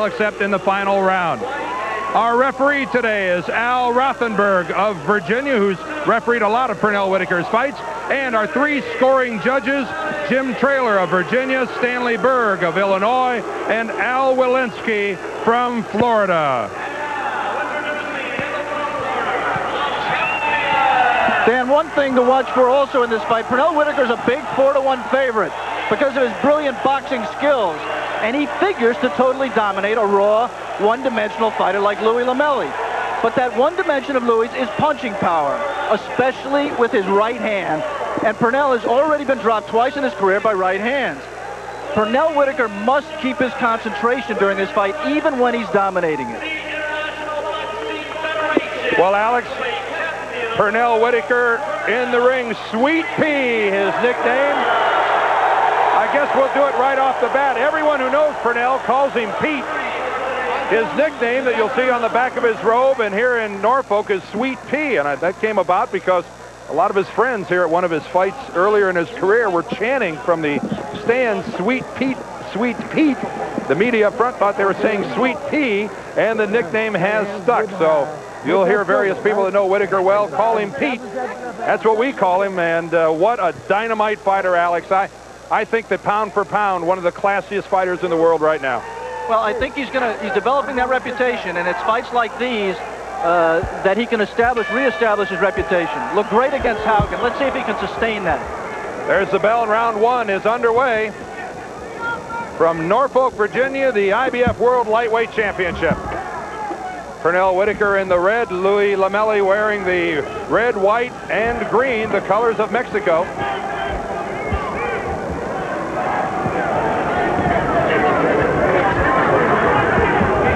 except in the final round. Our referee today is Al Rothenberg of Virginia, who's refereed a lot of Pernell Whitaker's fights, and our three scoring judges, Jim Traylor of Virginia, Stanley Berg of Illinois, and Al Walensky from Florida. Dan, one thing to watch for also in this fight, Pernell Whitaker's a big 4-1 favorite because of his brilliant boxing skills, and he figures to totally dominate a raw, one-dimensional fighter like Louis Lamelli. But that one dimension of Louis is punching power, especially with his right hand, and Pernell has already been dropped twice in his career by right hands. Pernell Whitaker must keep his concentration during this fight, even when he's dominating it. Well, Alex, Pernell Whitaker in the ring, Sweet Pea, his nickname. I guess we'll do it right off the bat. Everyone who knows Pernell calls him Pete. His nickname that you'll see on the back of his robe and here in Norfolk is Sweet Pea, and that came about because a lot of his friends here at one of his fights earlier in his career were chanting from the stands, Sweet Pete, Sweet Pete. The media up front thought they were saying Sweet Pea, and the nickname has stuck. So you'll hear various people that know Whitaker well call him Pete. That's what we call him, and what a dynamite fighter, Alex. I think that pound for pound, one of the classiest fighters in the world right now. Well, I think he's developing that reputation, and it's fights like these that he can reestablish his reputation. Look great against Haugen. Let's see if he can sustain that. There's the bell, and round one is underway. From Norfolk, Virginia, the IBF World Lightweight Championship. Pernell Whitaker in the red, Louis Lamelli wearing the red, white, and green, the colors of Mexico.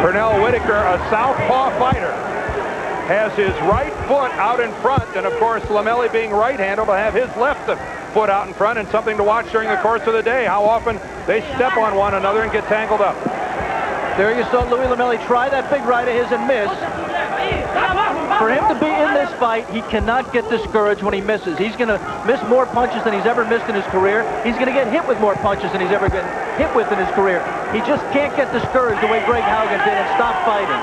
Pernell Whitaker, a southpaw fighter, has his right foot out in front, and of course Lamelli, being right-handed, will have his left foot out in front, and something to watch during the course of the day, how often they step on one another and get tangled up. There you saw Louis Lamelli try that big right of his and miss. For him to be in this fight, he cannot get discouraged when he misses. He's going to miss more punches than he's ever missed in his career. He's going to get hit with more punches than he's ever been hit with in his career. He just can't get discouraged the way Greg Haugen did and stop fighting.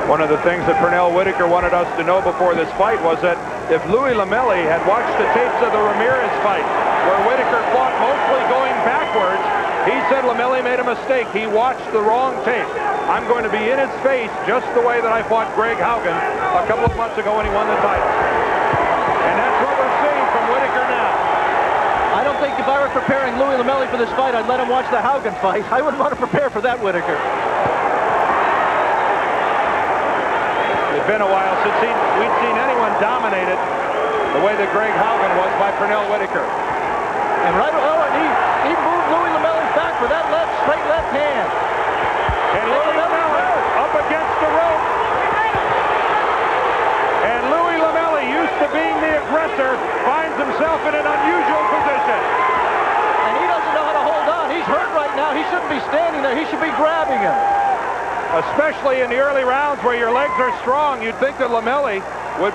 One of the things that Pernell Whitaker wanted us to know before this fight was that if Louis Lamelli had watched the tapes of the Ramirez fight, where Whitaker fought mostly going backwards, he said Lamelli made a mistake. He watched the wrong tape. I'm going to be in his face just the way that I fought Greg Haugen a couple of months ago when he won the title. And that's what we're seeing from Whitaker now. I don't think if I were preparing Louis Lamelli for this fight, I'd let him watch the Haugen fight. I wouldn't want to prepare for that, Whitaker. It's been a while since we'd seen anyone dominated the way that Greg Haugen was by Pernell Whitaker. And right, he moved Louis Lamelli back for that straight left hand. And Louis Lamelli up against the rope. And Louis Lamelli, used to being the aggressor, finds himself in an unusual position. And he doesn't know how to hold on. He's hurt right now. He shouldn't be standing there. He should be grabbing him. Especially in the early rounds where your legs are strong, you'd think that Lamelli would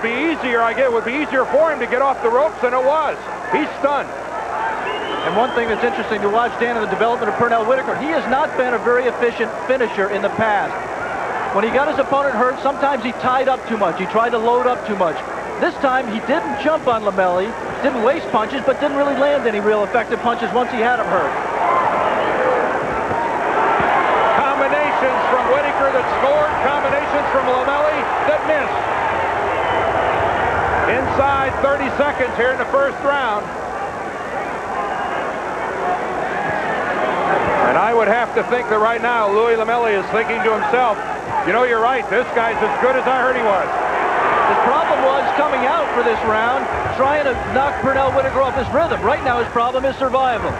be easier for him to get off the ropes than it was. He's stunned. And one thing that's interesting to watch, Dan, in the development of Pernell Whitaker, he has not been a very efficient finisher in the past. When he got his opponent hurt, sometimes he tied up too much. He tried to load up too much. This time, he didn't jump on Lamelli, didn't waste punches, but didn't really land any real effective punches once he had him hurt. Combinations from Whitaker that scored, combinations from Lamelli that missed. Inside 30 seconds here in the first round. And I would have to think that right now Louis Lamelli is thinking to himself, you know, you're right, this guy's as good as I heard he was. His problem was coming out for this round, trying to knock Pernell Whitaker off his rhythm. Right now his problem is survival.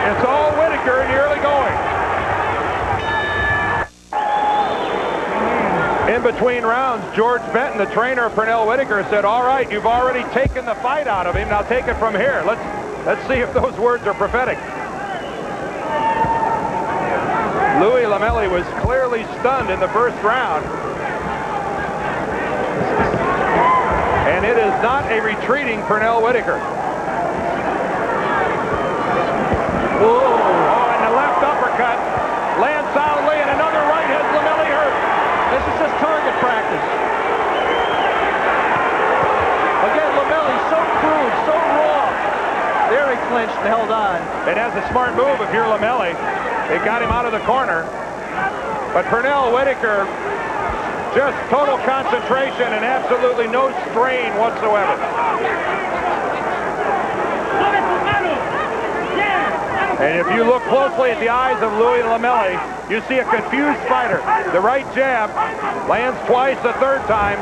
It's all Whitaker in the early going. In between rounds, George Benton, the trainer of Pernell Whitaker, said, all right, you've already taken the fight out of him. Now take it from here. Let's see if those words are prophetic. Louis Lamelli was clearly stunned in the first round. And it is not a retreating Pernell Whitaker. clinched and held on. And that's a smart move if you're Lamelli. It got him out of the corner. But Pernell Whitaker, just total concentration and absolutely no strain whatsoever. And if you look closely at the eyes of Louis Lamelli, you see a confused fighter. The right jab lands twice, the third time.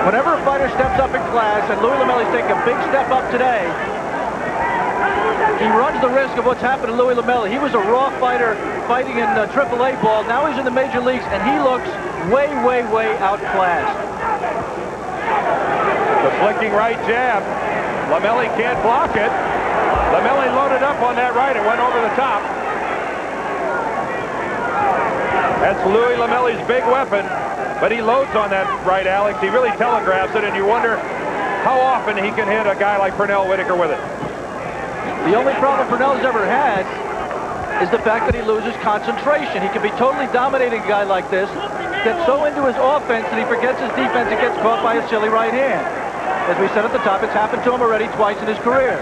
Whenever a fighter steps up in class, and Louis Lamelli's taking a big step up today, he runs the risk of what's happened to Louis Lamelli. He was a raw fighter fighting in AAA ball. Now he's in the major leagues, and he looks way, way, way outclassed. The flicking right jab. Lamelli can't block it. Lamelli loaded up on that right. It went over the top. That's Louis Lamelli's big weapon, but he loads on that right, Alex. He really telegraphs it, and you wonder how often he can hit a guy like Pernell Whitaker with it. The only problem Pernell's ever had is the fact that he loses concentration. He can be totally dominating a guy like this, gets so into his offense that he forgets his defense and gets caught by a silly right hand. As we said at the top, it's happened to him already twice in his career.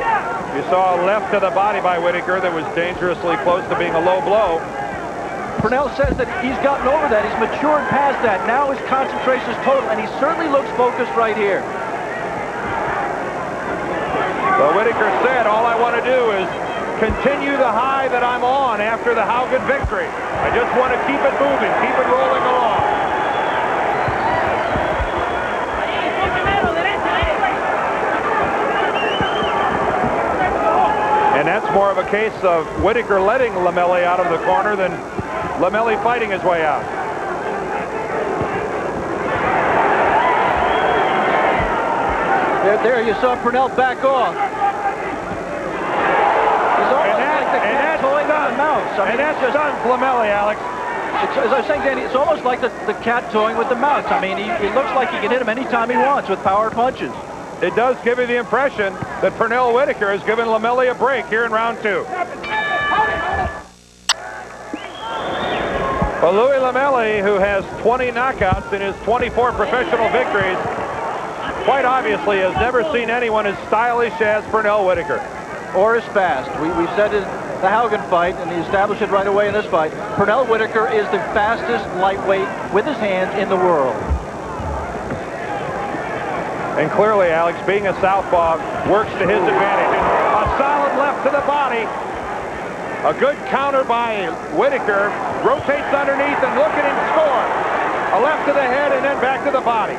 You saw a left to the body by Whitaker that was dangerously close to being a low blow. Pernell says that he's gotten over that. He's matured past that. Now his concentration is total, and he certainly looks focused right here. Well, Whitaker said, all I want to do is continue the high that I'm on after the Haugen victory. I just want to keep it moving, keep it rolling along. And that's more of a case of Whitaker letting Lamelli out of the corner than Lamelli fighting his way out. There you saw Pernell back off. He's almost like the cat toying with the mouse. And that stuns Lamelli, Alex. As I was saying, Danny, it's almost like the cat toying with the mouse. I mean, he looks like he can hit him anytime he wants with power punches. It does give you the impression that Pernell Whitaker has given Lamelli a break here in round two. Well, Louis Lamelli, who has 20 knockouts in his 24 professional victories, quite obviously has never seen anyone as stylish as Pernell Whitaker. Or as fast. We said in the Haugen fight, and he established it right away in this fight, Pernell Whitaker is the fastest lightweight with his hands in the world. And clearly, Alex, being a southpaw works to his advantage. A solid left to the body. A good counter by Whitaker. Rotates underneath and look at him score. A left to the head and then back to the body.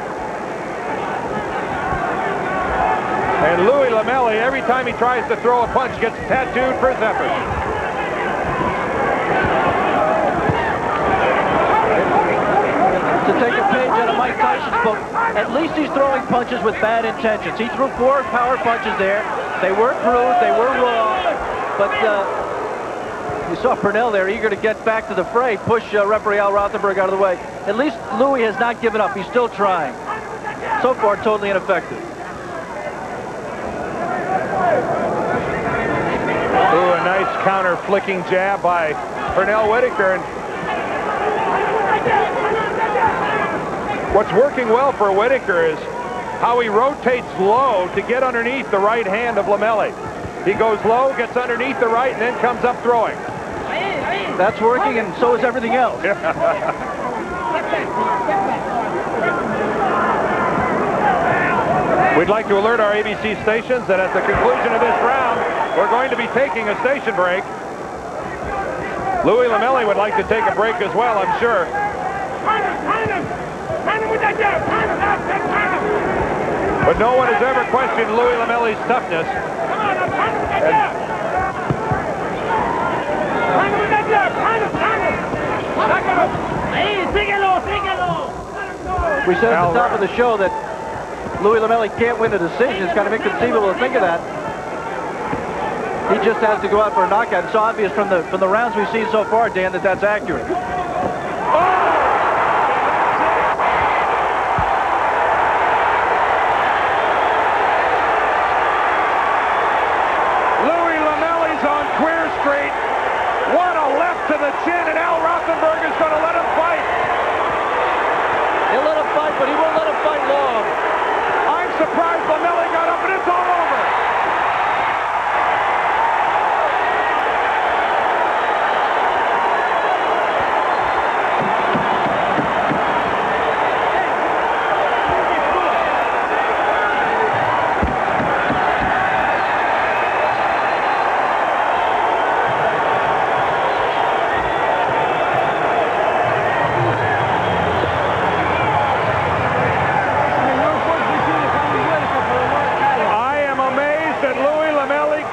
And Louis Lamelli, every time he tries to throw a punch, gets tattooed for his effort. To take a page out of Mike Tyson's book, at least he's throwing punches with bad intentions. He threw 4 power punches there. They weren't crude, they were raw, but you saw Pernell there eager to get back to the fray, push referee Al Rothenberg out of the way. At least Louis has not given up. He's still trying. So far, totally ineffective. Ooh, a nice counter flicking jab by Pernell Whitaker. And what's working well for Whitaker is how he rotates low to get underneath the right hand of Lamelli. He goes low, gets underneath the right, and then comes up throwing. That's working, and so is everything else. We'd like to alert our ABC stations that at the conclusion of this round, we're going to be taking a station break. Louis Lamelli would like to take a break as well, I'm sure. But no one has ever questioned Louis Lamelli's toughness. We said at the top of the show that Louis Lamelli can't win a decision. It's kind of inconceivable to think of that. He just has to go out for a knockout. It's so obvious from the rounds we've seen so far, Dan, that that's accurate. Louis Lamelli's on Queer Street. What a left to the chin, and Al Rothenberg is going to let him fight. He'll let him fight, but he won't let him fight long. I'm surprised Lamelli got and it's all over.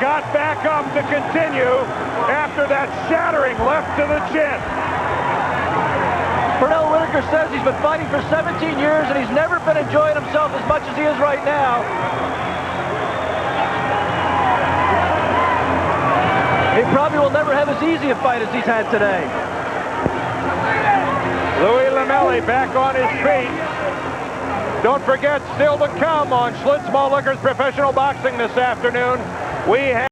Got back up to continue after that shattering left to the chin. Pernell Whitaker says he's been fighting for 17 years and he's never been enjoying himself as much as he is right now. He probably will never have as easy a fight as he's had today. Louis Lamelli back on his feet. Don't forget, still to come on Schlitz Mall Liquors Professional Boxing this afternoon, we have